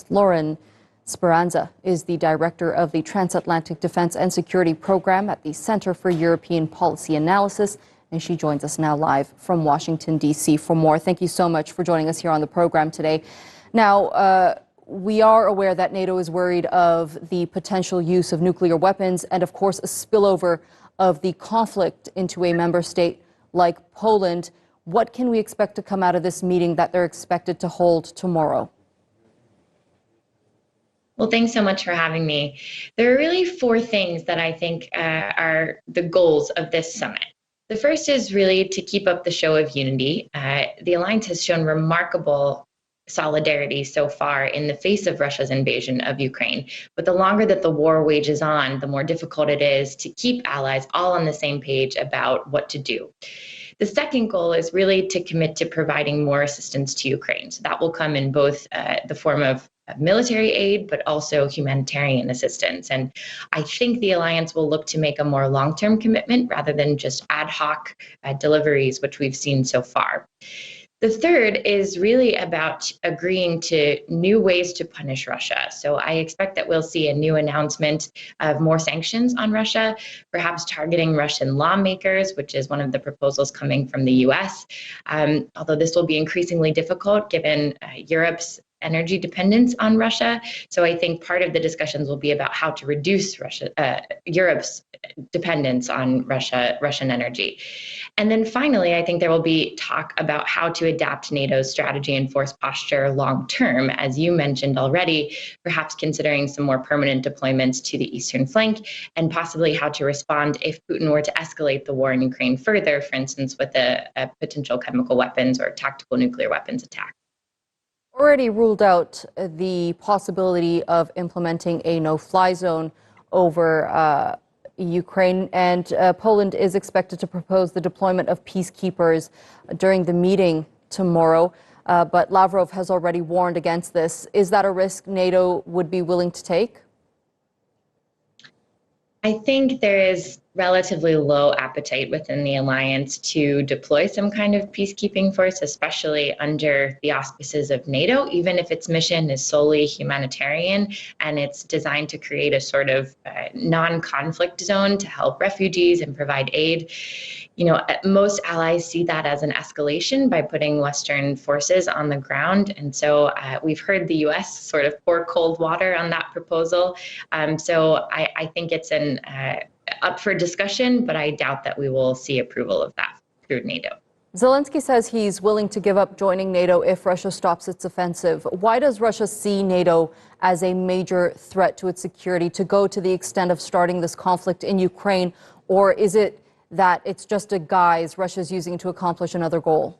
analyst. Lauren Speranza is the director of the Transatlantic Defense and Security Program at the Center for European Policy Analysis, and she joins us now live from Washington, D.C. for more. Thank you so much for joining us here on the program today. Now, we are aware that NATO is worried of the potential use of nuclear weapons and, of course, a spillover of the conflict into a member state like Poland. What can we expect to come out of this meeting that they're expected to hold tomorrow? Well, thanks so much for having me. There are really four things that I think are the goals of this summit. The first is really to keep up the show of unity. The alliance has shown remarkable solidarity so far in the face of Russia's invasion of Ukraine. But the longer that the war wages on, the more difficult it is to keep allies all on the same page about what to do. The second goal is really to commit to providing more assistance to Ukraine. So that will come in both the form of military aid, but also humanitarian assistance. And I think the alliance will look to make a more long-term commitment rather than just ad hoc deliveries, which we've seen so far. The third is really about agreeing to new ways to punish Russia. So I expect that we'll see a new announcement of more sanctions on Russia, perhaps targeting Russian lawmakers, which is one of the proposals coming from the US. Although this will be increasingly difficult given Europe's energy dependence on Russia. So I think part of the discussions will be about how to reduce Europe's dependence on Russian energy. And then finally, I think there will be talk about how to adapt NATO's strategy and force posture long term, as you mentioned already, perhaps considering some more permanent deployments to the eastern flank, and possibly how to respond if Putin were to escalate the war in Ukraine further, for instance, with a potential chemical weapons or tactical nuclear weapons attack. Already ruled out the possibility of implementing a no-fly zone over Ukraine, and Poland is expected to propose the deployment of peacekeepers during the meeting tomorrow. But Lavrov has already warned against this. Is that a risk NATO would be willing to take? I think there is relatively low appetite within the alliance to deploy some kind of peacekeeping force, especially under the auspices of NATO, even if its mission is solely humanitarian and it's designed to create a sort of non-conflict zone to help refugees and provide aid. You know, most allies see that as an escalation by putting Western forces on the ground. And so we've heard the US sort of pour cold water on that proposal. So I think it's up for discussion, but I doubt that we will see approval of that through NATO. Zelensky says he's willing to give up joining NATO if Russia stops its offensive. Why does Russia see NATO as a major threat to its security to go to the extent of starting this conflict in Ukraine? Or is it that it's just a guise Russia's using to accomplish another goal?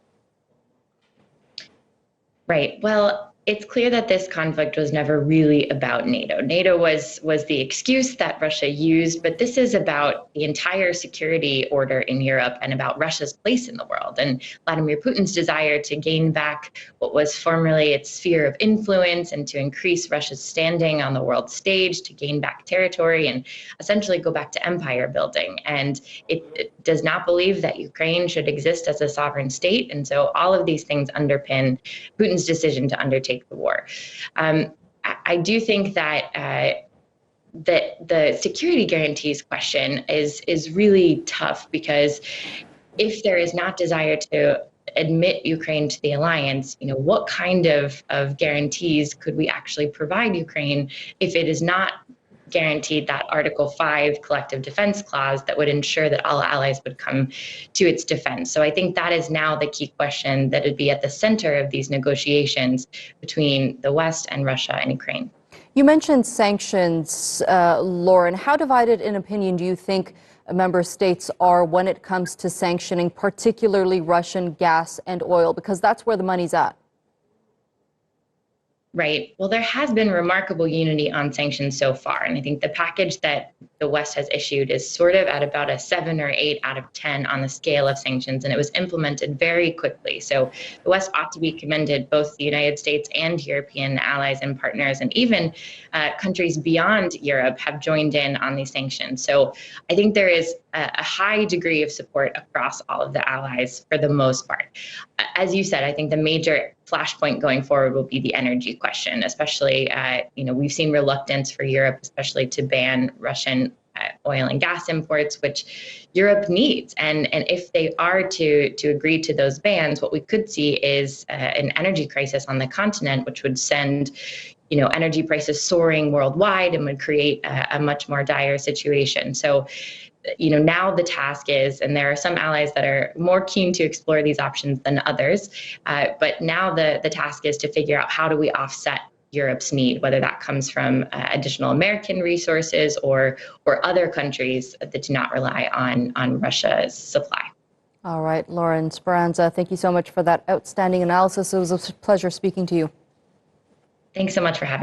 Right. Well, it's clear that this conflict was never really about NATO. NATO was the excuse that Russia used, but this is about the entire security order in Europe and about Russia's place in the world and Vladimir Putin's desire to gain back what was formerly its sphere of influence and to increase Russia's standing on the world stage, to gain back territory and essentially go back to empire building. And it does not believe that Ukraine should exist as a sovereign state. And so all of these things underpin Putin's decision to undertake the war. I do think that that the security guarantees question is really tough, because if there is not desire to admit Ukraine to the alliance, you know, what kind of guarantees could we actually provide Ukraine if it is not guaranteed that Article 5 collective defense clause that would ensure that all allies would come to its defense? So I think that is now the key question that would be at the center of these negotiations between the West and Russia and Ukraine. You mentioned sanctions, Lauren. How divided in opinion do you think member states are when it comes to sanctioning, particularly Russian gas and oil? Because that's where the money's at. Right. Well, there has been remarkable unity on sanctions so far. And I think the package that the West has issued is sort of at about a 7 or 8 out of 10 on the scale of sanctions. And it was implemented very quickly. So the West ought to be commended. Both the United States and European allies and partners, and even countries beyond Europe, have joined in on these sanctions. So I think there is a high degree of support across all of the allies for the most part. As you said, I think the major flashpoint going forward will be the energy question, especially, we've seen reluctance for Europe, especially to ban Russian oil and gas imports, which Europe needs. And if they are to agree to those bans, what we could see is an energy crisis on the continent, which would send energy prices soaring worldwide and would create a much more dire situation. So, now the task is, and there are some allies that are more keen to explore these options than others, but now the task is to figure out how do we offset Europe's need, whether that comes from additional American resources or other countries that do not rely on Russia's supply. All right, Lauren Speranza, thank you so much for that outstanding analysis. It was a pleasure speaking to you. Thanks so much for having me.